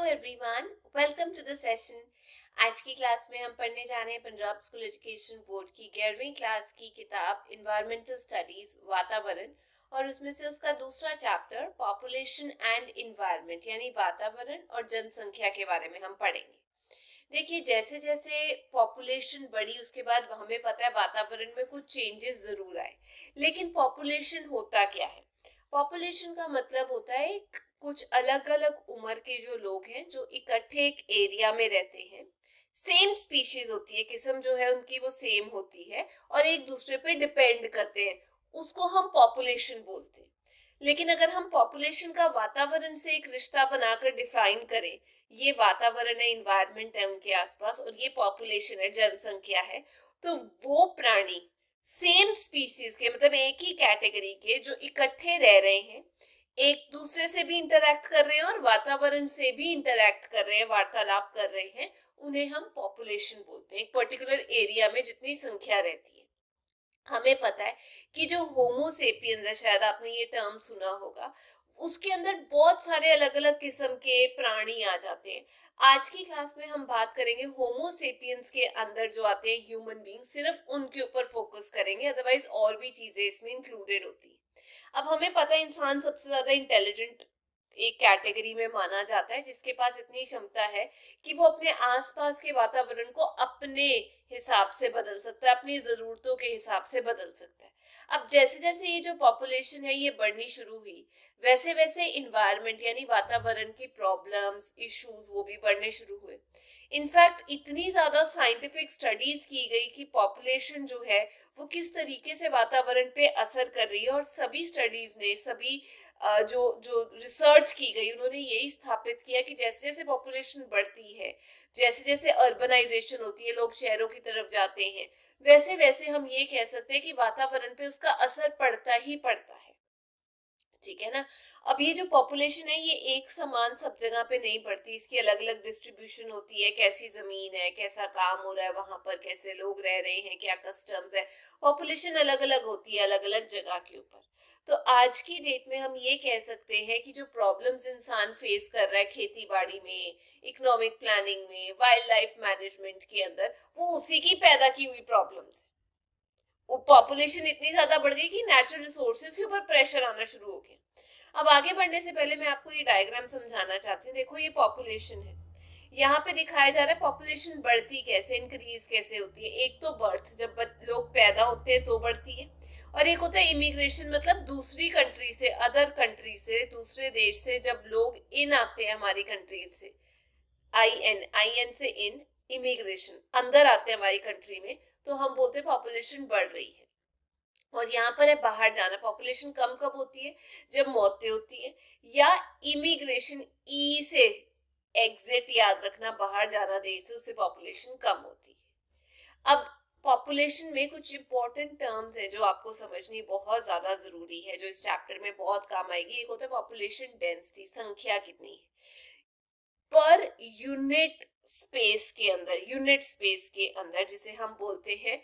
Everyone, welcome to the session. आज की class में हम पढ़ने जा रहे हैं पंजाब स्कूल एजुकेशन बोर्ड की 11वीं क्लास की किताब इन्वायरमेंटल स्टडीज वातावरण, और उसमें से उसका दूसरा चैप्टर पॉपुलेशन एंड इन्वायरमेंट यानी वातावरण और जनसंख्या के बारे में हम पढ़ेंगे। देखिए, जैसे जैसे पॉपुलेशन बढ़ी उसके बाद हमें पता है वातावरण में कुछ चेंजेस जरूर आए। लेकिन पॉपुलेशन होता क्या है? पॉपुलेशन का मतलब होता है कुछ अलग अलग उम्र के जो लोग हैं जो इकट्ठे एक एरिया में रहते हैं। सेम स्पीशीज होती है, किस्म जो है उनकी वो सेम होती है और एक दूसरे पे डिपेंड करते हैं, उसको हम पॉपुलेशन बोलते हैं। लेकिन अगर हम पॉपुलेशन का वातावरण से एक रिश्ता बनाकर डिफाइन करें, ये वातावरण है, इन्वायरमेंट है उनके आसपास, और ये पॉपुलेशन है, जनसंख्या है, तो वो प्राणी सेम स्पीशीज के मतलब एक ही कैटेगरी के जो इकट्ठे रह रहे हैं, एक दूसरे से भी इंटरैक्ट कर रहे हैं और वातावरण से भी इंटरैक्ट कर रहे हैं, वार्तालाप कर रहे हैं, उन्हें हम पॉपुलेशन बोलते हैं। एक पर्टिकुलर एरिया में जितनी संख्या रहती है। हमें पता है कि जो होमोसेपियंस है, शायद आपने ये टर्म सुना होगा, उसके अंदर बहुत सारे अलग अलग किस्म के प्राणी आ जाते हैं। आज की क्लास में हम बात करेंगे होमोसेपियंस के अंदर जो आते हैं ह्यूमन बीइंग, सिर्फ उनके ऊपर फोकस करेंगे, अदरवाइज और भी चीजें इसमें इंक्लूडेड होती है। अब हमें पता है इंसान सबसे ज्यादा इंटेलिजेंट एक कैटेगरी में माना जाता है, जिसके पास इतनी क्षमता है कि वो अपने आसपास के वातावरण को अपने हिसाब से बदल सकता है, अपनी जरूरतों के हिसाब से बदल सकता है। अब जैसे जैसे ये जो पॉपुलेशन है ये बढ़नी शुरू हुई, वैसे वैसे इन्वायरमेंट यानी वातावरण की प्रॉब्लम्स, इश्यूज वो भी बढ़ने शुरू हुए। इनफैक्ट इतनी ज्यादा साइंटिफिक स्टडीज की गई कि पॉपुलेशन जो है वो किस तरीके से वातावरण पे असर कर रही है, और सभी स्टडीज ने, सभी जो जो रिसर्च की गई, उन्होंने यही स्थापित किया कि जैसे जैसे पॉपुलेशन बढ़ती है, जैसे जैसे अर्बनाइजेशन होती है, लोग शहरों की तरफ जाते हैं, वैसे वैसे हम ये कह सकते हैं कि वातावरण पे उसका असर पड़ता ही पड़ता है। ठीक है ना। अब ये जो पॉपुलेशन है ये एक समान सब जगह पे नहीं पड़ती, इसकी अलग अलग डिस्ट्रीब्यूशन होती है, कैसी जमीन है, कैसा काम हो रहा है वहां पर, कैसे लोग रह रहे हैं, क्या कस्टम्स है, पॉपुलेशन अलग अलग होती है अलग अलग जगह के ऊपर। तो आज की डेट में हम ये कह सकते हैं कि जो प्रॉब्लम्स इंसान फेस कर रहा है खेती बाड़ी में, इकोनॉमिक प्लानिंग में, वाइल्ड लाइफ मैनेजमेंट के अंदर, वो उसी की पैदा की हुई प्रॉब्लम्स है। वो पॉपुलेशन इतनी ज्यादा बढ़ गई कि नेचुरल रिसोर्सेज के ऊपर प्रेशर आना शुरू हो गया। अब आगे बढ़ने से पहले मैं आपको ये डायग्राम समझाना चाहती हूँ। देखो, ये पॉपुलेशन है, यहाँ पे दिखाया जा रहा है पॉपुलेशन बढ़ती कैसे, इंक्रीज कैसे होती है। एक तो बर्थ, जब लोग पैदा होते हैं तो बढ़ती है, और एक होता है इमिग्रेशन, मतलब दूसरी कंट्री से, अदर कंट्री से, दूसरे देश से जब लोग इन आते हैं हमारी कंट्री से, आई एन से इन, इमिग्रेशन, अंदर आते हैं हमारी कंट्री में, तो हम बोलते हैं पॉपुलेशन बढ़ रही है। और यहाँ पर है बाहर जाना। पॉपुलेशन कम कब होती है? जब मौतें होती है, या इमिग्रेशन, ई से एग्जिट, याद रखना, बाहर जाना देश से, उससे पॉपुलेशन कम होती है। अब पॉपुलेशन में कुछ इंपॉर्टेंट टर्म्स हैं जो आपको समझनी बहुत ज्यादा जरूरी है, जो इस चैप्टर में बहुत काम आएगी। एक होता है पॉपुलेशन डेंसिटी, संख्या कितनी है पर यूनिट स्पेस के अंदर, यूनिट स्पेस के अंदर, जिसे हम बोलते हैं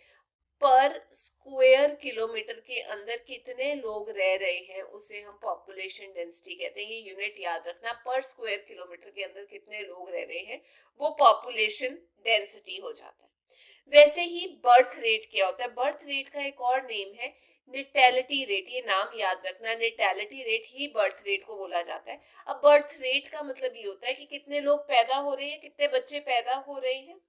पर स्क्वायर किलोमीटर के अंदर कितने लोग रह रहे हैं, उसे हम पॉपुलेशन डेंसिटी कहते हैं। ये यूनिट याद रखना, पर स्क्वायर किलोमीटर के अंदर कितने लोग रह रहे हैं वो पॉपुलेशन डेंसिटी हो जाता है। वैसे ही बर्थ रेट क्या होता है? बर्थ रेट का एक और नेम है नेटैलिटी रेट। ये नाम याद रखना, नेटैलिटी रेट ही बर्थ रेट को बोला जाता है। अब बर्थ रेट का मतलब ये होता है कि कितने लोग पैदा हो रहे हैं, कितने बच्चे पैदा हो रहे हैं।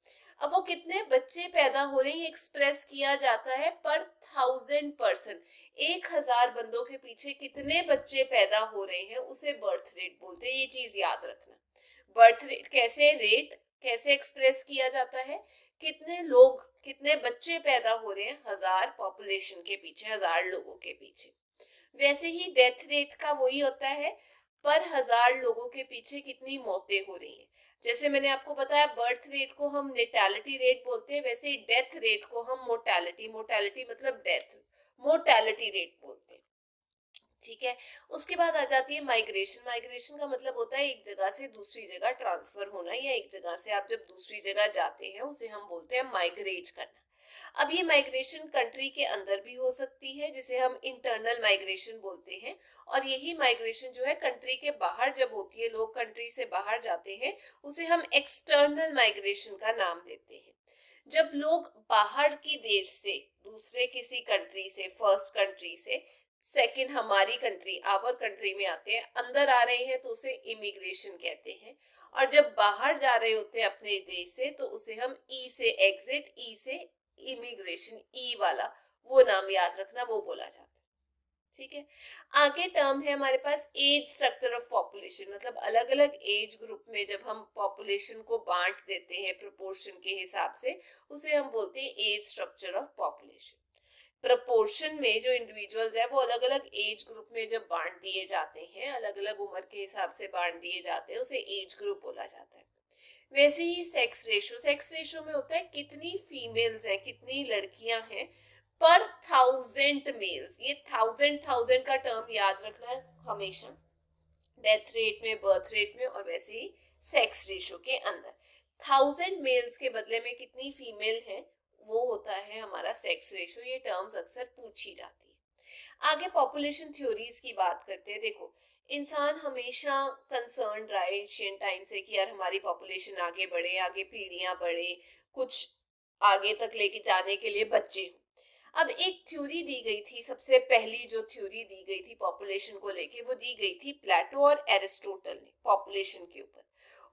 अब वो कितने बच्चे पैदा हो रहे हैं एक्सप्रेस किया जाता है पर 1000 पर्सन, 1000 बंदों के पीछे कितने बच्चे पैदा हो रहे हैं, उसे बर्थ रेट बोलते हैं। ये चीज याद रखना। बर्थ रेट कैसे एक्सप्रेस किया जाता है? कितने लोग, कितने बच्चे पैदा हो रहे हैं 1000 पॉपुलेशन के पीछे, 1000 लोगों के पीछे। वैसे ही डेथ रेट का वही होता है, पर 1000 लोगों के पीछे कितनी मौतें हो रही हैं। जैसे मैंने आपको बताया बर्थ रेट को हम नेटैलिटी रेट बोलते हैं, वैसे ही डेथ रेट को हम मोर्टेलिटी मतलब डेथ, मोर्टेलिटी रेट बोलते हैं। ठीक है। उसके बाद आ जाती है माइग्रेशन। माइग्रेशन का मतलब होता है एक जगह से दूसरी जगह ट्रांसफर होना, या एक जगह से आप जब दूसरी जगह जाते हैं उसे हम बोलते हैं माइग्रेट करना। अब ये माइग्रेशन कंट्री के अंदर भी हो सकती है, जिसे हम इंटरनल माइग्रेशन बोलते हैं, और यही माइग्रेशन जो है कंट्री के बाहर जब होती है, लोग कंट्री से बाहर जाते हैं, उसे हम एक्सटर्नल माइग्रेशन का नाम देते हैं। जब लोग बाहर की देश से, दूसरे किसी कंट्री से, फर्स्ट कंट्री से सेकंड हमारी कंट्री, आवर कंट्री में आते हैं, अंदर आ रहे हैं, तो उसे इमिग्रेशन कहते हैं। और जब बाहर जा रहे होते हैं अपने देश से, तो उसे हम ई से एग्जिट, ई से इमिग्रेशन, ई वाला वो नाम याद रखना, वो बोला जाता है। ठीक है, आगे टर्म है हमारे पास एज स्ट्रक्चर ऑफ पॉपुलेशन। मतलब अलग अलग एज ग्रुप में जब हम पॉपुलेशन को बांट देते हैं प्रोपोर्शन के हिसाब से, उसे हम बोलते हैं age structure of population. Proportion में जो इंडिविजुअल्स है वो अलग अलग एज ग्रुप में जब बांट दिए जाते हैं, अलग अलग उम्र के हिसाब से बांट दिए जाते हैं, उसे एज ग्रुप बोला जाता है। वैसे ही सेक्स रेशो में होता है कितनी फीमेल्स हैं, कितनी लड़कियां हैं पर 1000 मेल्स। ये 1000 का टर्म याद रखना है हमेशा, डेथ रेट में, बर्थ रेट में, और वैसे ही सेक्स रेशो के अंदर 1000 मेल्स के बदले में कितनी फीमेल है, वो होता है हमारा सेक्स रेशो। ये टर्म्स अक्सर पूछी जाती है। आगे पॉपुलेशन थ्योरीज की बात करते हैं। देखो, इंसान हमेशा कंसर्न रहा है एशियन टाइम से कि यार हमारी पॉपुलेशन आगे बढ़े, आगे पीढ़ियां बढ़े, कुछ आगे तक लेके जाने के लिए बच्चे हों। अब एक थ्योरी दी गई थी, सबसे पहली जो थ्योरी दी गई थी पॉपुलेशन को लेके, वो दी गई थी प्लेटो और एरिस्टोटल ने पॉपुलेशन के ऊपर।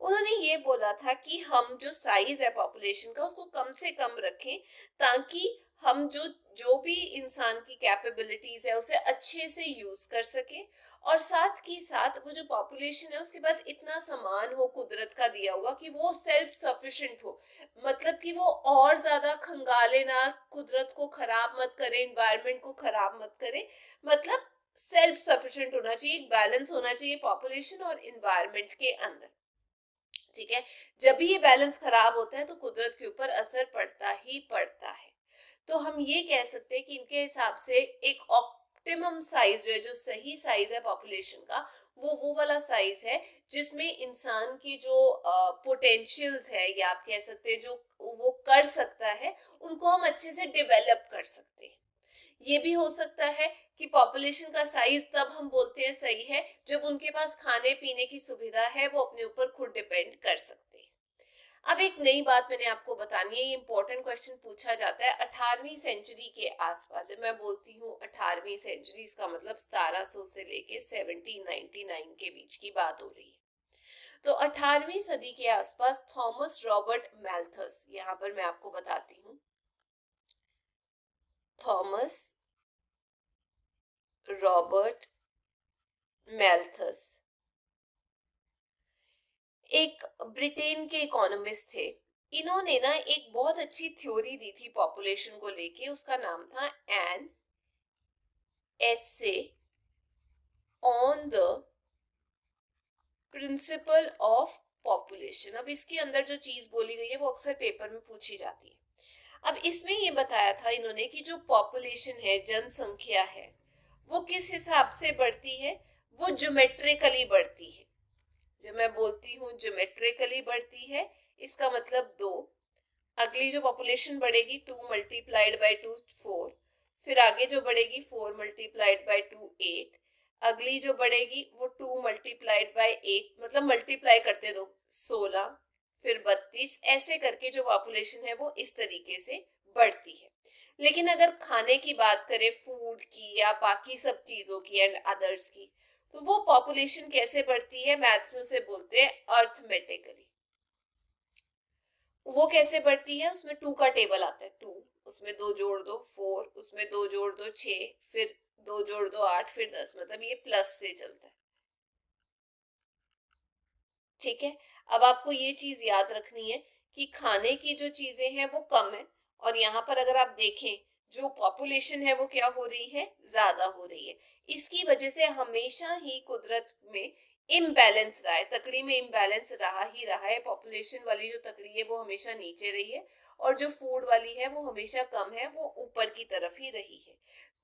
उन्होंने ये बोला था कि हम जो साइज है पॉपुलेशन का उसको कम से कम रखें, ताकि हम जो जो भी इंसान की कैपेबिलिटीज है उसे अच्छे से यूज कर सके, और साथ ही साथ वो जो पॉपुलेशन है उसके पास इतना सामान हो कुदरत का दिया हुआ कि वो सेल्फ सफिशिएंट हो। मतलब कि वो और ज्यादा खंगाले ना, कुदरत को खराब मत करे, एनवायरनमेंट को खराब मत करे, मतलब सेल्फ सफिशिएंट होना चाहिए, एक बैलेंस होना चाहिए पॉपुलेशन और एनवायरनमेंट के अंदर। ठीक है, जब भी ये बैलेंस खराब होता है तो कुदरत के ऊपर असर पड़ता ही पड़ता है। तो हम ये कह सकते हैं कि इनके हिसाब से एक ऑप्टिमम साइज जो है, जो सही साइज है पॉपुलेशन का, वो वाला साइज है जिसमें इंसान की जो पोटेंशियल्स है, या आप कह सकते हैं जो वो कर सकता है, उनको हम अच्छे से डेवलप कर सकते हैं। ये भी हो सकता है कि पॉपुलेशन का साइज तब हम बोलते हैं सही है जब उनके पास खाने पीने की सुविधा है, वो अपने ऊपर खुद डिपेंड कर सकते हैं। अब एक नई बात मैंने आपको बतानी है, ये इंपॉर्टेंट क्वेश्चन पूछा जाता है 18वीं सेंचुरी के आसपास। जब मैं बोलती हूँ 18वीं सेंचुरी, इसका मतलब 1700 से लेके 1799 के बीच की बात हो रही है। तो 18वीं सदी के आसपास थॉमस रॉबर्ट मैल्थस, यहाँ पर मैं आपको बताती हूँ, थॉमस रॉबर्ट मैल्थस एक ब्रिटेन के इकोनॉमिस्ट थे। इन्होंने ना एक बहुत अच्छी थ्योरी दी थी पॉपुलेशन को लेके, उसका नाम था an essay on the principle of population. अब इसके अंदर जो चीज बोली गई है वो अक्सर पेपर में पूछी जाती है। अब इसमें ये बताया था इन्होंने कि जो पॉपुलेशन है, जनसंख्या है, वो किस हिसाब से बढ़ती है, वो ज्योमेट्रिकली बढ़ती है। जब मैं बोलती हूँ ज्योमेट्रिकली बढ़ती है, इसका मतलब 2, अगली जो पॉपुलेशन बढ़ेगी 2 मल्टीप्लाइड बाई 2 4, फिर आगे जो बढ़ेगी 4 मल्टीप्लाइड बाई 2 8, अगली जो बढ़ेगी वो 2 मल्टीप्लाइड बाई 8, मतलब मल्टीप्लाई करते दो 16, फिर 32, ऐसे करके जो पॉपुलेशन है वो इस तरीके से बढ़ती है। लेकिन अगर खाने की बात करें, फूड की या बाकी सब चीजों की एंड अदर्स की, तो वो पॉपुलेशन कैसे बढ़ती है, मैथ्स में उसे बोलते हैं अर्थमेटिकली। वो कैसे बढ़ती है, उसमें 2 का टेबल आता है, 2, उसमें 2 जोड़ दो 4, उसमें 2 जोड़ दो 6, फिर 2 जोड़ दो 8, फिर 10, मतलब ये प्लस से चलता है। ठीक है, अब आपको ये चीज याद रखनी है कि खाने की जो चीजें हैं वो कम है, और यहाँ पर अगर आप देखें जो पॉपुलेशन है वो क्या हो रही है, ज्यादा हो रही है। इसकी वजह से हमेशा ही कुदरत में इम्बैलेंस रहा है, तकड़ी में इम्बैलेंस रहा ही रहा है। पॉपुलेशन वाली जो तकड़ी है वो हमेशा नीचे रही है, और जो फूड वाली है वो हमेशा कम है, वो ऊपर की तरफ ही रही है।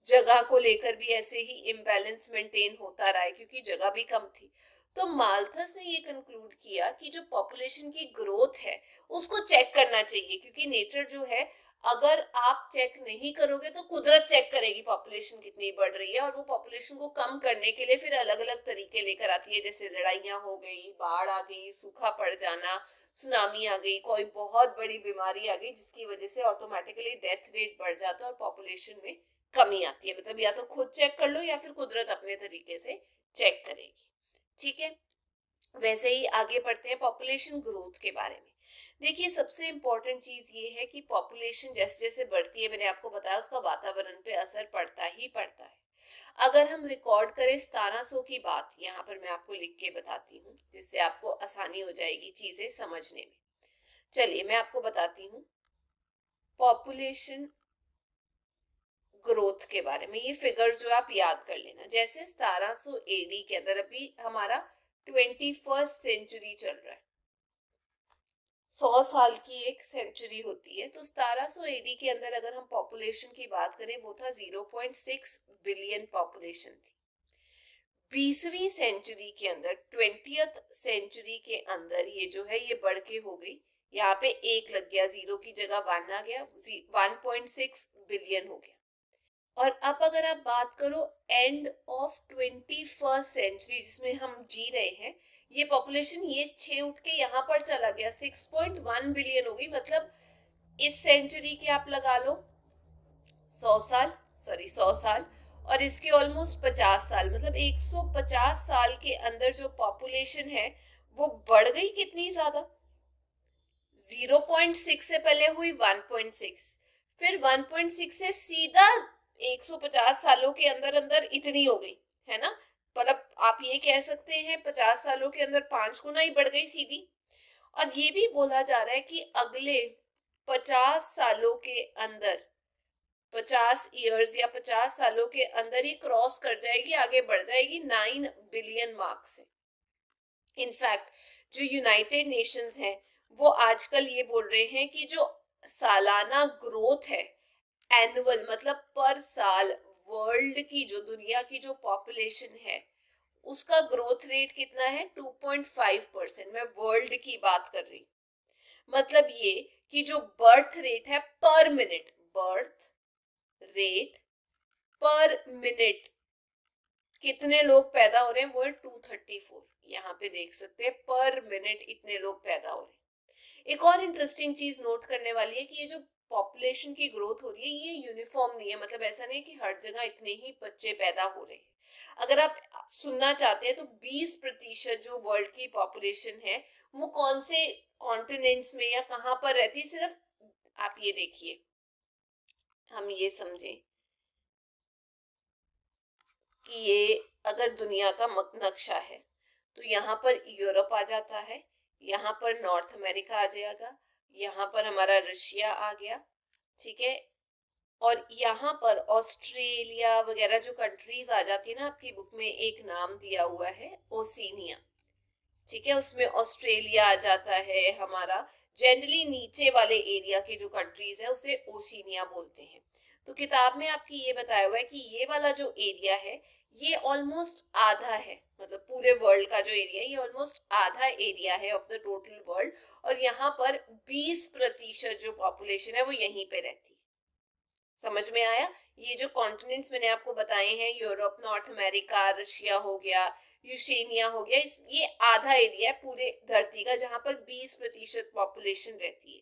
जगह को लेकर भी ऐसे ही इम्बैलेंस मेंटेन होता रहा है, क्योंकि जगह भी कम थी। तो माल्थस ने ये कंक्लूड किया कि जो पॉपुलेशन की ग्रोथ है उसको चेक करना चाहिए, क्योंकि नेचर जो है अगर आप चेक नहीं करोगे तो कुदरत चेक करेगी पॉपुलेशन कितनी बढ़ रही है, और वो पॉपुलेशन को कम करने के लिए फिर अलग अलग तरीके लेकर आती है, जैसे लड़ाइयाँ हो गई, बाढ़ आ गई, सूखा पड़ जाना, सुनामी आ गई, कोई बहुत बड़ी बीमारी आ गई, जिसकी वजह से ऑटोमेटिकली डेथ रेट बढ़ जाता है और पॉपुलेशन में कमी आती है। मतलब या तो खुद चेक कर लो या फिर कुदरत अपने तरीके से चेक करेगी। ठीक है, वैसे ही आगे बढ़ते हैं पॉपुलेशन ग्रोथ के बारे में। देखिए, सबसे इंपॉर्टेंट चीज ये है कि पॉपुलेशन जैसे जैसे बढ़ती है, मैंने आपको बताया, उसका वातावरण पे असर पड़ता ही पड़ता है। अगर हम रिकॉर्ड करें 1700 की बात, यहाँ पर मैं आपको लिख के बताती हूँ जिससे आपको आसानी हो जाएगी चीजें समझने में। चलिए मैं आपको बताती हूँ पॉपुलेशन ग्रोथ के बारे में। ये फिगर जो आप याद कर लेना, जैसे 1700 एडी के अंदर, अभी हमारा 21st सेंचुरी चल रहा है, 100 साल की एक सेंचुरी होती है, तो 1700 एडी के अंदर अगर हम पॉपुलेशन की बात करें, वो था 0.6 बिलियन पॉपुलेशन थी। 20वीं सेंचुरी के अंदर, 20th सेंचुरी के अंदर ये जो है ये बढ़ के हो गई, यहाँ पे एक लग गया, जीरो की जगह वन आ गया, 1.6 बिलियन हो गया। और अब अगर आप बात करो एंड ऑफ 21st सेंचुरी जिसमें हम जी रहे हैं, ये पॉपुलेशन ये 6 उठ के यहाँ पर चला गया, 6.1 बिलियन हो गई। मतलब इस सेंचुरी के आप लगा लो 100 साल, और इसके ऑलमोस्ट 50 साल, मतलब 150 साल के अंदर जो पॉपुलेशन है वो बढ़ गई कितनी ज्यादा। 0.6 से पहले हुई 1.6, फिर 1.6 से सीधा 150 सालों के अंदर अंदर इतनी हो गई, है ना। मतलब आप ये कह सकते हैं 50 सालों के अंदर 5 गुना ही बढ़ गई सीधी। और ये भी बोला जा रहा है कि अगले 50 सालों के अंदर, 50 ईयर्स या 50 सालों के अंदर ये क्रॉस कर जाएगी, आगे बढ़ जाएगी 9 बिलियन मार्क से। इनफैक्ट जो यूनाइटेड नेशंस है वो आजकल ये बोल रहे हैं कि जो सालाना ग्रोथ है, एनुअल मतलब पर साल, वर्ल्ड की जो दुनिया की जो पॉपुलेशन है उसका ग्रोथ रेट कितना है, 2.5%। मैं वर्ल्ड की बात कर रही, मतलब ये कि जो बर्थ रेट है पर मिनट, बर्थ रेट पर मिनट कितने लोग पैदा हो रहे हैं, वो है 234। यहाँ पे देख सकते हैं पर मिनट इतने लोग पैदा हो रहे हैं। एक और इंटरेस्टिंग चीज नोट करने वाली है कि ये जो पॉपुलेशन की ग्रोथ हो रही है ये यूनिफॉर्म नहीं है, मतलब ऐसा नहीं है कि हर जगह इतने ही बच्चे पैदा हो रहे हैं। अगर आप सुनना चाहते हैं तो 20% जो वर्ल्ड की पॉपुलेशन है वो कौन से कॉन्टिनेंट्स में या कहाँ पर रहती है, सिर्फ आप ये देखिए, हम ये समझें कि ये अगर दुनिया का नक्शा है तो यहाँ पर यूरोप आ जाता है, यहाँ पर नॉर्थ अमेरिका आ जाएगा, यहाँ पर हमारा रशिया आ गया, ठीक है, और यहाँ पर ऑस्ट्रेलिया वगैरह जो कंट्रीज आ जाती है ना, आपकी बुक में एक नाम दिया हुआ है ओसिनिया, ठीक है, उसमें ऑस्ट्रेलिया आ जाता है हमारा। जनरली नीचे वाले एरिया के जो कंट्रीज है उसे ओशिनिया बोलते हैं। तो किताब में आपकी ये बताया हुआ है कि ये वाला जो एरिया है ये ऑलमोस्ट आधा है, मतलब पूरे वर्ल्ड का जो एरिया है ये ऑलमोस्ट आधा एरिया है ऑफ द टोटल वर्ल्ड, और यहाँ पर 20% जो पॉपुलेशन है वो यहीं पे रहती है। समझ में आया। ये जो कॉन्टिनेंट्स मैंने आपको बताए हैं, यूरोप, नॉर्थ अमेरिका, रशिया हो गया, यूशेनिया हो गया, ये आधा एरिया है पूरे धरती का जहां पर 20% पॉपुलेशन रहती है।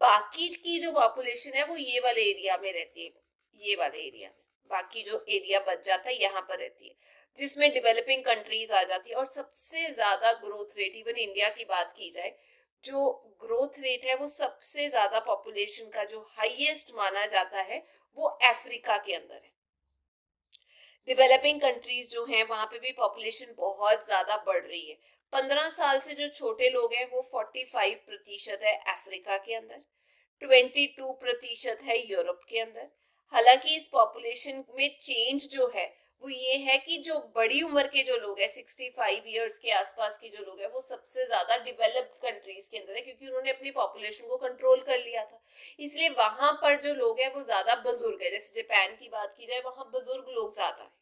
बाकी की जो पॉपुलेशन है वो ये वाले एरिया में रहती है, ये वाले एरिया में बाकी जो एरिया बच जाता है यहाँ पर रहती है, जिसमें डेवलपिंग कंट्रीज आ जाती है। और सबसे ज्यादा ग्रोथ रेट, इवन इंडिया की बात की जाए, जो ग्रोथ रेट है वो सबसे ज्यादा पॉपुलेशन का जो हाईएस्ट माना जाता है वो अफ्रीका के अंदर है। डेवलपिंग कंट्रीज जो हैं वहां पे भी पॉपुलेशन बहुत ज्यादा बढ़ रही है। 15 साल से जो छोटे लोग हैं वो 45% है अफ्रीका के अंदर, 22% है यूरोप के अंदर। हालांकि इस पॉपुलेशन में चेंज जो है वो ये है कि जो बड़ी उम्र के जो लोग हैं, 65 ईयर्स के आसपास के जो लोग हैं, वो सबसे ज्यादा डेवलप्ड कंट्रीज के अंदर है, क्योंकि उन्होंने अपनी पॉपुलेशन को कंट्रोल कर लिया था। इसलिए वहां पर जो लोग हैं वो ज्यादा बुजुर्ग है। जैसे जापान की बात की जाए, वहां बुजुर्ग लोग ज्यादा है।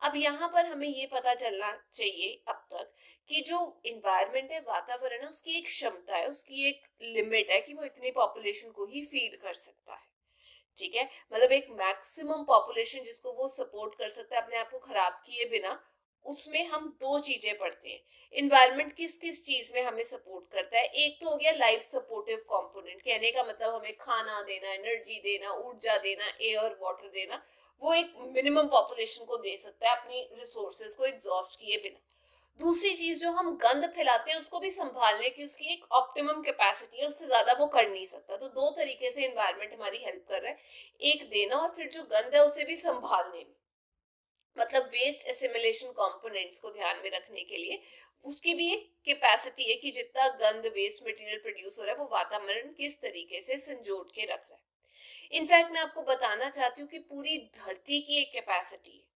अब यहाँ पर हमें ये पता चलना चाहिए अब तक कि जो इन्वायरमेंट है, वातावरण है, उसकी एक क्षमता है, उसकी एक लिमिट है कि वो इतनी पॉपुलेशन को ही फीड कर सकता है। ठीक है, मतलब एक मैक्सिमम पॉपुलेशन जिसको वो सपोर्ट कर सकता है अपने आप को खराब किए बिना। उसमें हम दो चीजें पढ़ते हैं। इन्वायरमेंट किस किस चीज में हमें सपोर्ट करता है? एक तो हो गया लाइफ सपोर्टिव कंपोनेंट, कहने का मतलब हमें खाना देना, एनर्जी देना, ऊर्जा देना, एयर वाटर देना। वो एक मिनिमम पॉपुलेशन को दे सकता है अपनी रिसोर्सेज को एग्जॉस्ट किए बिना। दूसरी चीज, जो हम गंद फैलाते हैं उसको भी संभालने की उसकी एक ऑप्टिमम कैपेसिटी है, उससे ज्यादा वो कर नहीं सकता। तो दो तरीके से एनवायरनमेंट हमारी हेल्प कर रहा है, एक देना और फिर जो गंद है उसे भी संभालने में। मतलब वेस्ट एसिमिलेशन कंपोनेंट्स को ध्यान में रखने के लिए उसकी भी एक कैपेसिटी है कि जितना गंद वेस्ट मटेरियल प्रोड्यूस हो रहा है वो वातावरण किस तरीके से संजोट के रख रहा है। इनफैक्ट मैं आपको बताना चाहती हूँ कि पूरी धरती की एक कैपेसिटी है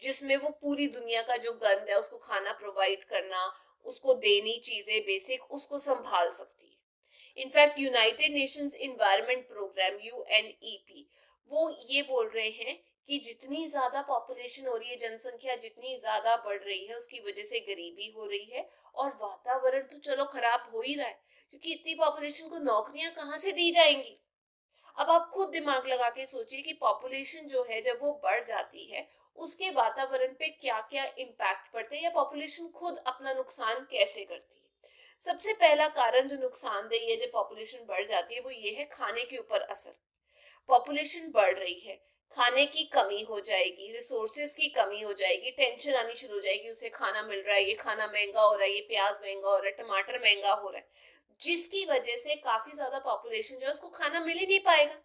जिसमें वो पूरी दुनिया का जो गंद है उसको खाना प्रोवाइड करना, उसको देनी चीजें बेसिक, उसको संभाल सकती है। In fact United Nations environment programme UNEP वो ये बोल रहे हैं कि जितनी ज्यादा पॉपुलेशन हो रही है, जनसंख्या जितनी ज्यादा बढ़ रही है, उसकी वजह से गरीबी हो रही है और वातावरण तो चलो खराब हो ही रहा है, क्योंकि इतनी पॉपुलेशन को नौकरियां कहाँ से दी जाएंगी? अब आप खुद दिमाग लगा के सोचिए कि पॉपुलेशन जो है जब वो बढ़ जाती है उसके वातावरण पे क्या क्या इम्पैक्ट पड़ते हैं, या पॉपुलेशन खुद अपना नुकसान कैसे करती है। सबसे पहला कारण जो नुकसानदेह है जब पॉपुलेशन बढ़ जाती है वो ये है खाने के ऊपर असर। पॉपुलेशन बढ़ रही है, खाने की कमी हो जाएगी, रिसोर्सेज की कमी हो जाएगी, टेंशन आनी शुरू हो जाएगी, उसे खाना मिल रहा है, ये खाना महंगा हो रहा है, ये प्याज महंगा हो रहा है, टमाटर महंगा हो रहा है, जिसकी वजह से काफी ज्यादा पॉपुलेशन जो है उसको खाना मिल ही नहीं पाएगा।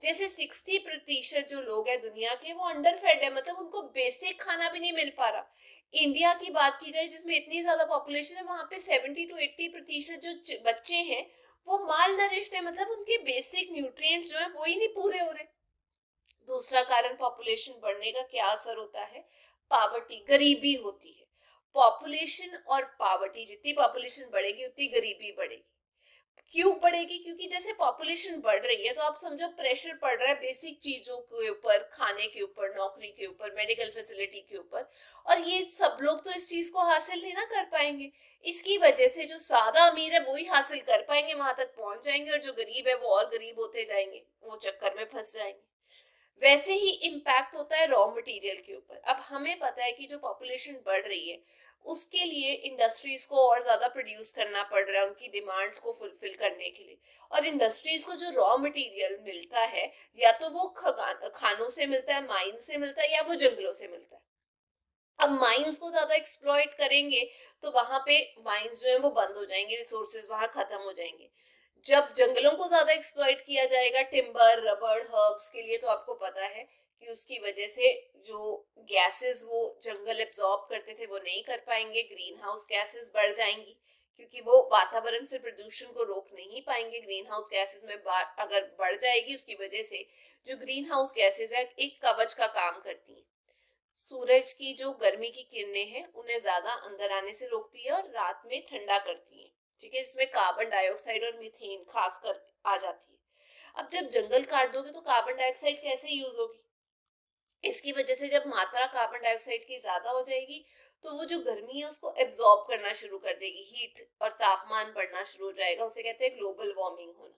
जैसे 60% जो लोग हैं दुनिया के वो अंडर फेड है, मतलब उनको बेसिक खाना भी नहीं मिल पा रहा। इंडिया की बात की जाए जिसमें इतनी ज्यादा पॉपुलेशन है, वहां पे 70 to 80% जो बच्चे हैं वो माल नरिश्ड है, मतलब उनके बेसिक न्यूट्रिएंट्स जो है वो ही नहीं पूरे हो रहे। दूसरा कारण पॉपुलेशन बढ़ने का क्या असर होता है? पावर्टी, गरीबी होती है। पॉपुलेशन और पावर्टी, जितनी पॉपुलेशन बढ़ेगी उतनी गरीबी बढ़ेगी। क्यों बढ़ेगी? क्योंकि जैसे पॉपुलेशन बढ़ रही है तो आप समझो प्रेशर पड़ रहा है बेसिक चीजों के ऊपर, खाने के ऊपर, नौकरी के ऊपर, मेडिकल फैसिलिटी के ऊपर, और ये सब लोग तो इस चीज को हासिल नहीं ना कर पाएंगे। इसकी वजह से जो ज्यादा अमीर है वो ही हासिल कर पाएंगे, वहां तक पहुंच जाएंगे, और जो गरीब है वो और गरीब होते जाएंगे, वो चक्कर में फंस जाएंगे। वैसे ही इम्पैक्ट होता है रॉ मटेरियल के ऊपर। अब हमें पता है कि जो पॉपुलेशन बढ़ रही है उसके लिए इंडस्ट्रीज को और ज्यादा प्रोड्यूस करना पड़ रहा है उनकी डिमांड्स को फुलफिल करने के लिए। और इंडस्ट्रीज को जो रॉ मटेरियल मिलता है या तो वो खानों से मिलता है, माइन से मिलता है, या वो जंगलों से मिलता है। अब माइंस को ज्यादा एक्सप्लॉइट करेंगे तो वहां पे माइंस जो है वो बंद हो जाएंगे, रिसोर्सेज वहां खत्म हो जाएंगे। जब जंगलों को ज्यादा एक्सप्लॉइट किया जाएगा टिम्बर, रबर, हर्ब्स के लिए, तो आपको पता है कि उसकी वजह से जो गैसेस वो जंगल एब्जॉर्ब करते थे वो नहीं कर पाएंगे, ग्रीन हाउस गैसेस बढ़ जाएंगी, क्योंकि वो वातावरण से प्रदूषण को रोक नहीं पाएंगे। ग्रीन हाउस गैसेस में अगर बढ़ जाएगी, उसकी वजह से जो ग्रीन हाउस गैसेस है एक कवच का काम करती हैं। सूरज की जो गर्मी की किरणें हैं उन्हें ज्यादा अंदर आने से रोकती है और रात में ठंडा करती है। ठीक है, जिसमें कार्बन डाइऑक्साइड और मीथेन खासकर आ जाती है। अब जब जंगल काट दोगे तो कार्बन डाइऑक्साइड कैसे यूज होगी? इसकी वजह से जब मात्रा कार्बन डाइऑक्साइड की ज्यादा हो जाएगी तो वो जो गर्मी है उसको एब्जॉर्ब करना शुरू कर देगी, हीट और तापमान बढ़ना शुरू हो जाएगा, उसे कहते हैं ग्लोबल वार्मिंग होना।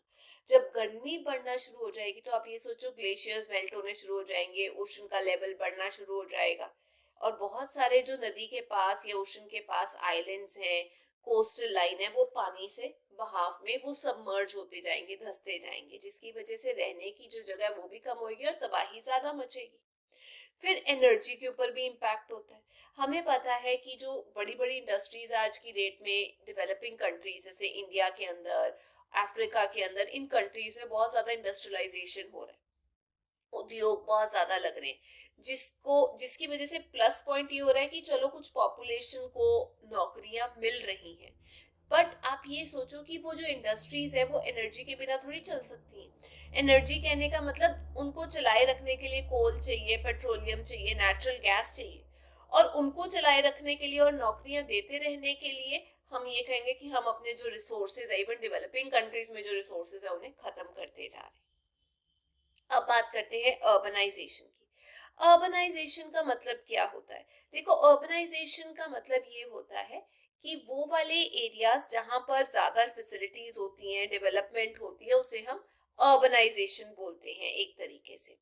जब गर्मी बढ़ना शुरू हो जाएगी तो आप ये सोचो ग्लेशियर्स मेल्ट होने शुरू हो जाएंगे, ओशन का लेवल बढ़ना शुरू हो जाएगा, और बहुत सारे जो नदी के पास या ओशन के पास आइलैंड्स हैं, कोस्टल लाइन है, वो पानी से बहाव में वो सबमर्ज होते जाएंगे, धंसते जाएंगे, जिसकी वजह से रहने की जो जगह है वो भी कम होगी और तबाही ज्यादा मचेगी। फिर एनर्जी के ऊपर भी इम्पैक्ट होता है। हमें पता है कि जो बड़ी बड़ी इंडस्ट्रीज आज की डेट में डेवलपिंग कंट्रीज जैसे इंडिया के अंदर, अफ्रीका के अंदर, इन कंट्रीज में बहुत ज्यादा इंडस्ट्रियलाइजेशन हो रहा है, उद्योग बहुत ज्यादा लग रहे हैं, जिसकी वजह से प्लस पॉइंट ये हो रहा है कि चलो कुछ पॉपुलेशन को नौकरियां मिल रही हैं। बट आप ये सोचो कि वो जो इंडस्ट्रीज है वो एनर्जी के बिना थोड़ी चल सकती हैं। एनर्जी कहने का मतलब उनको चलाए रखने के लिए कोल चाहिए, पेट्रोलियम चाहिए, नेचुरल गैस चाहिए, और उनको चलाए रखने के लिए और नौकरियां देते रहने के लिए हम ये कहेंगे कि हम अपने जो रिसोर्सेज है, इवन डेवलपिंग कंट्रीज में जो रिसोर्सेज है उन्हें खत्म करते जा रहे हैं। अब बात करते हैं अर्बनाइजेशन की। अर्बनाइजेशन का मतलब क्या होता है? देखो, अर्बनाइजेशन का मतलब ये होता है कि वो वाले एरियाज जहां पर ज्यादा फैसिलिटीज होती हैं, डेवलपमेंट होती है, उसे हम अर्बनाइजेशन बोलते हैं एक तरीके से।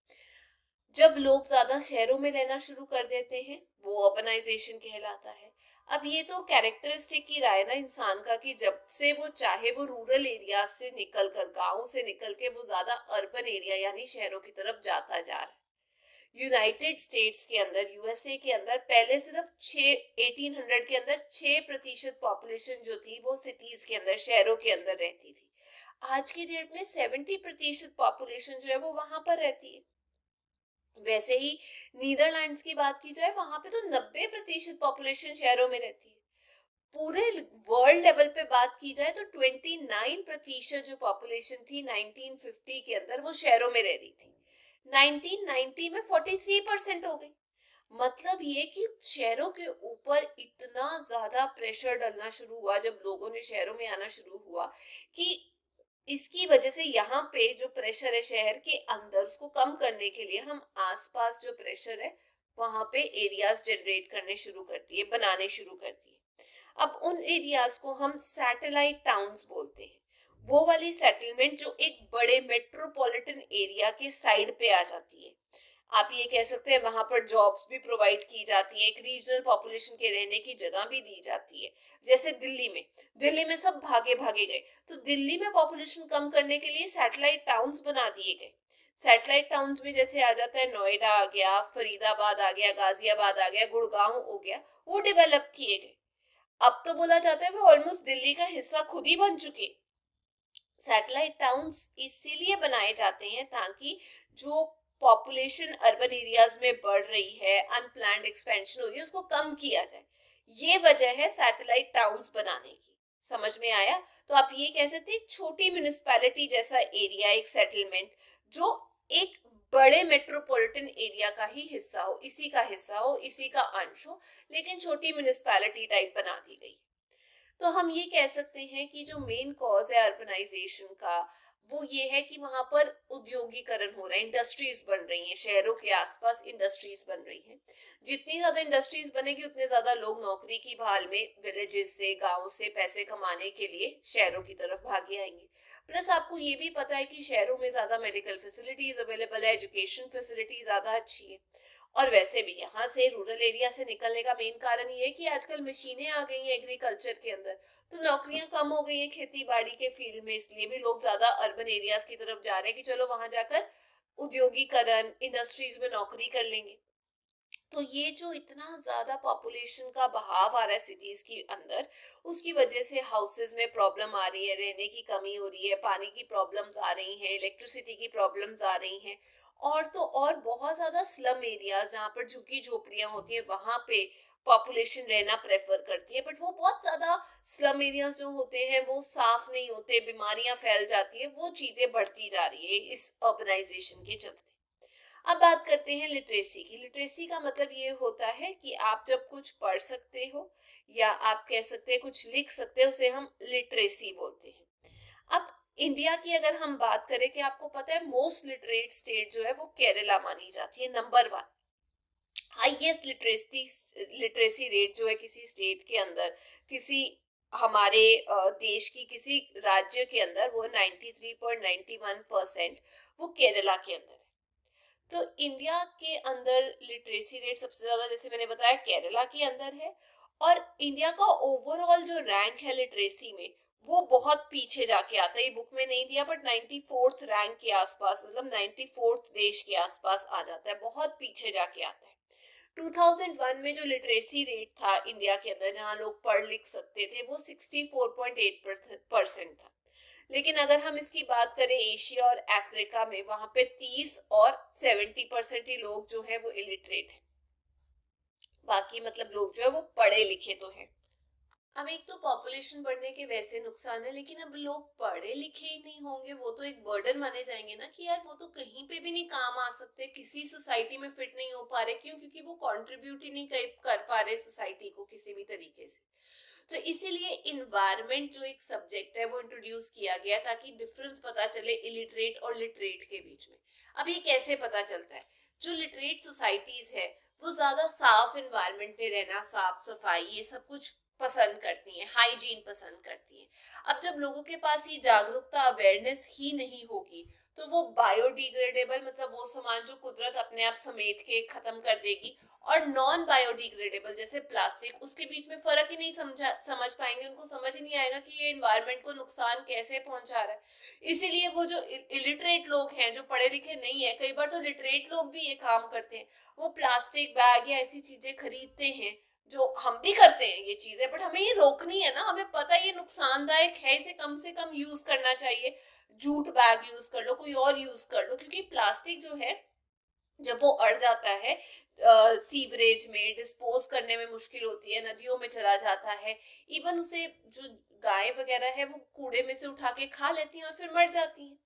जब लोग ज्यादा शहरों में रहना शुरू कर देते हैं वो अर्बनाइजेशन कहलाता है। अब ये तो कैरेक्टरिस्टिक की राय ना इंसान का, कि जब से वो चाहे वो रूरल एरिया से निकल कर, गाँव से निकल के वो ज्यादा अर्बन एरिया यानी शहरों की तरफ जाता जा रहा है। यूनाइटेड स्टेट्स के अंदर, यूएसए के अंदर पहले सिर्फ 1800 के अंदर 6% पॉपुलेशन जो थी वो सिटीज के अंदर, शहरों के अंदर रहती थी। आज की डेट में 70% पॉपुलेशन जो है वो वहां पर रहती है। वैसे ही नीदरलैंड्स की बात की जाए, वहां पे तो 90% पॉपुलेशन शहरों में रहती है। पूरे वर्ल्ड लेवल पे बात की जाए तो 29% जो पॉपुलेशन थी 1950 के अंदर वो शहरों में रह रही थी। 1990 में 43% हो गई। मतलब ये कि शहरों के ऊपर इतना ज्यादा प्रेशर डलना शुरू हुआ जब लोगों ने शहरों में आना शुरू हुआ, कि इसकी वजह से यहाँ पे जो प्रेशर है शहर के अंदर, उसको कम करने के लिए हम आसपास जो प्रेशर है वहां पे एरियाज जनरेट करने शुरू करती है, बनाने शुरू करती है। अब उन एरियाज को हम सैटेलाइट टाउन्स बोलते हैं। वो वाली सेटलमेंट जो एक बड़े मेट्रोपॉलिटन एरिया के साइड पे आ जाती है। आप ये कह सकते हैं वहां पर जॉब्स भी प्रोवाइड की जाती है, एक रीजनल पॉपुलेशन के रहने की जगह भी दी जाती है। जैसे दिल्ली में सब भागे भागे गए, तो दिल्ली में पॉपुलेशन कम करने के लिए सैटेलाइट टाउन्स बना दिए गए। सैटेलाइट टाउन्स में जैसे आ जाता है नोएडा आ गया, फरीदाबाद आ गया, गाजियाबाद आ गया, गुड़गांव हो गया, वो डेवलप किए गए। अब तो बोला जाता है वो ऑलमोस्ट दिल्ली का हिस्सा खुद ही बन चुके। सैटेलाइट टाउन्स इसीलिए बनाए जाते हैं ताकि जो पॉपुलेशन अर्बन एरियाज में बढ़ रही है, अनप्लान्ड एक्सपेंशन हो रही है, उसको कम किया जाए। ये वजह है सैटेलाइट टाउन्स बनाने की। समझ में आया? तो आप ये कह सकते हैं छोटी म्युनिसिपैलिटी जैसा एरिया, एक सेटलमेंट जो एक बड़े मेट्रोपॉलिटन एरिया का ही हिस्सा हो, इसी का हिस्सा हो, इसी का अंश हो, लेकिन छोटी म्युनिसिपैलिटी टाइप बना दी गई। तो हम ये कह सकते हैं कि जो मेन कॉज है अर्बनाइजेशन का वो ये है कि वहां पर उद्योगीकरण हो रहा है, इंडस्ट्रीज बन रही हैं, शहरों के आसपास इंडस्ट्रीज बन रही हैं। जितनी ज्यादा इंडस्ट्रीज बनेगी उतने ज्यादा लोग नौकरी की भाल में विलेजेस से, गांव से पैसे कमाने के लिए शहरों की तरफ भागे आएंगे। प्लस आपको ये भी पता है कि शहरों में ज्यादा मेडिकल फैसिलिटीज अवेलेबल है, एजुकेशन फैसिलिटी ज्यादा अच्छी है। और वैसे भी यहाँ से रूरल एरिया से निकलने का मेन कारण ये है कि आजकल मशीनें आ गई हैं एग्रीकल्चर के अंदर, तो नौकरियां कम हो गई हैं खेती बाड़ी के फील्ड में, इसलिए भी लोग ज्यादा अर्बन एरियाज की तरफ जा रहे हैं कि चलो वहां जाकर उद्योगीकरण, इंडस्ट्रीज में नौकरी कर लेंगे। तो ये जो इतना ज्यादा पॉपुलेशन का बहाव आ रहा है सिटीज के अंदर, उसकी वजह से हाउसेज में प्रॉब्लम आ रही है, रहने की कमी हो रही है, पानी की प्रॉब्लम्स आ रही हैं, इलेक्ट्रिसिटी की प्रॉब्लम्स आ रही हैं। और तो और बहुत ज्यादा स्लम एरियाज जहाँ पर झुग्गी झोपड़ियां होती है वहां पे पॉपुलेशन रहना प्रेफर करती है, बट वो बहुत ज्यादा स्लम एरियाज जो होते हैं वो साफ नहीं होते, बीमारियां फैल जाती है, वो चीजें बढ़ती जा रही है इस अर्बनाइजेशन के चलते। अब बात करते हैं लिटरेसी की। लिटरेसी का मतलब ये होता है कि आप जब कुछ पढ़ सकते हो या आप कह सकते हैं कुछ लिख सकते हो, उसे हम लिटरेसी बोलते हैं। अब इंडिया की अगर हम बात करें, कि आपको पता है मोस्ट लिटरेट स्टेट जो है वो केरला मानी जाती है, नंबर 1 हाईएस्ट लिटरेसी रेट जो है किसी स्टेट के अंदर, किसी हमारे देश की किसी राज्य के अंदर, वो 93.91% वो केरला के अंदर है। तो इंडिया के अंदर लिटरेसी रेट सबसे ज्यादा, जैसे मैंने बताया, केरला के अंदर है। और इंडिया का ओवरऑल जो रैंक है लिटरेसी में वो बहुत पीछे जाके आता है। ये बुक में नहीं दिया बट 94th रैंक के आसपास, मतलब 94th देश के आसपास आ जाता है, बहुत पीछे जाके आता है। 2001 में जो लिटरेसी रेट था इंडिया के अंदर, जहां लोग पढ़ लिख सकते थे, वो 64.8% था। लेकिन अगर हम इसकी बात करें एशिया और अफ्रीका में, वहां पे 30 और 70% ही लोग जो है वो इलिटरेट है। बाकी मतलब लोग जो है वो पढ़े लिखे तो हैं। अब एक तो पॉपुलेशन बढ़ने के वैसे नुकसान है, लेकिन अब लोग पढ़े लिखे ही नहीं होंगे, वो तो एक बर्डन माने जाएंगे ना, कि यार वो तो कहीं पे भी नहीं काम आ सकते, किसी सोसाइटी में फिट नहीं हो पा रहे। क्यों? क्योंकि वो कंट्रीब्यूट ही नहीं कर पा रहे सोसाइटी को किसी भी तरीके से। तो इसीलिए इन्वायरमेंट जो एक सब्जेक्ट है वो इंट्रोड्यूस किया गया ताकि डिफरेंस पता चले इलिटरेट और लिटरेट के बीच में। अब ये कैसे पता चलता है? जो लिटरेट सोसाइटीज है वो ज्यादा साफ इन्वायरमेंट में रहना, साफ सफाई, ये सब कुछ पसंद करती हैं, हाइजीन पसंद करती हैं। अब जब लोगों के पास ये जागरूकता, अवेयरनेस ही नहीं होगी, तो वो बायोडिग्रेडेबल, मतलब वो सामान जो कुदरत अपने आप समेट के खत्म कर देगी, और नॉन बायोडिग्रेडेबल जैसे प्लास्टिक, उसके बीच में फर्क ही नहीं समझ पाएंगे। उनको समझ ही नहीं आएगा कि ये एनवायरनमेंट को नुकसान कैसे पहुंचा रहा है। इसीलिए वो जो इलिटरेट लोग हैं, जो पढ़े लिखे नहीं है, कई बार तो लिटरेट लोग भी ये काम करते हैं, वो प्लास्टिक बैग या ऐसी चीजें खरीदते हैं, जो हम भी करते हैं ये चीजें, बट हमें ये रोकनी है ना। हमें पता है ये नुकसानदायक है, इसे कम से कम यूज करना चाहिए। जूट बैग यूज कर लो, कोई और यूज कर लो, क्योंकि प्लास्टिक जो है, जब वो अड़ जाता है सीवरेज में, डिस्पोज करने में मुश्किल होती है, नदियों में चला जाता है। इवन उसे जो गाय वगैरह है, वो कूड़े में से उठा के खा लेती हैं और फिर मर जाती हैं।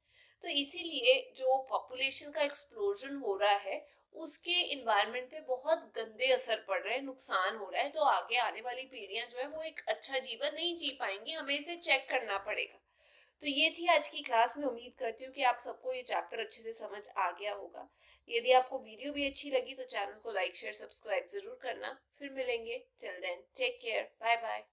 तो इसीलिए जो पॉपुलेशन का एक्सप्लोजन हो रहा है, उसके इन्वायरमेंट पे बहुत गंदे असर पड़ रहे हैं, नुकसान हो रहा है। तो आगे आने वाली पीढ़ियां जो है वो एक अच्छा जीवन नहीं जी पाएंगी, हमें इसे चेक करना पड़ेगा। तो ये थी आज की क्लास में। उम्मीद करती हूँ कि आप सबको ये चैप्टर अच्छे से समझ आ गया होगा। यदि आपको वीडियो भी अच्छी लगी तो चैनल को लाइक शेयर सब्सक्राइब जरूर करना। फिर मिलेंगे। Till then take care, bye bye.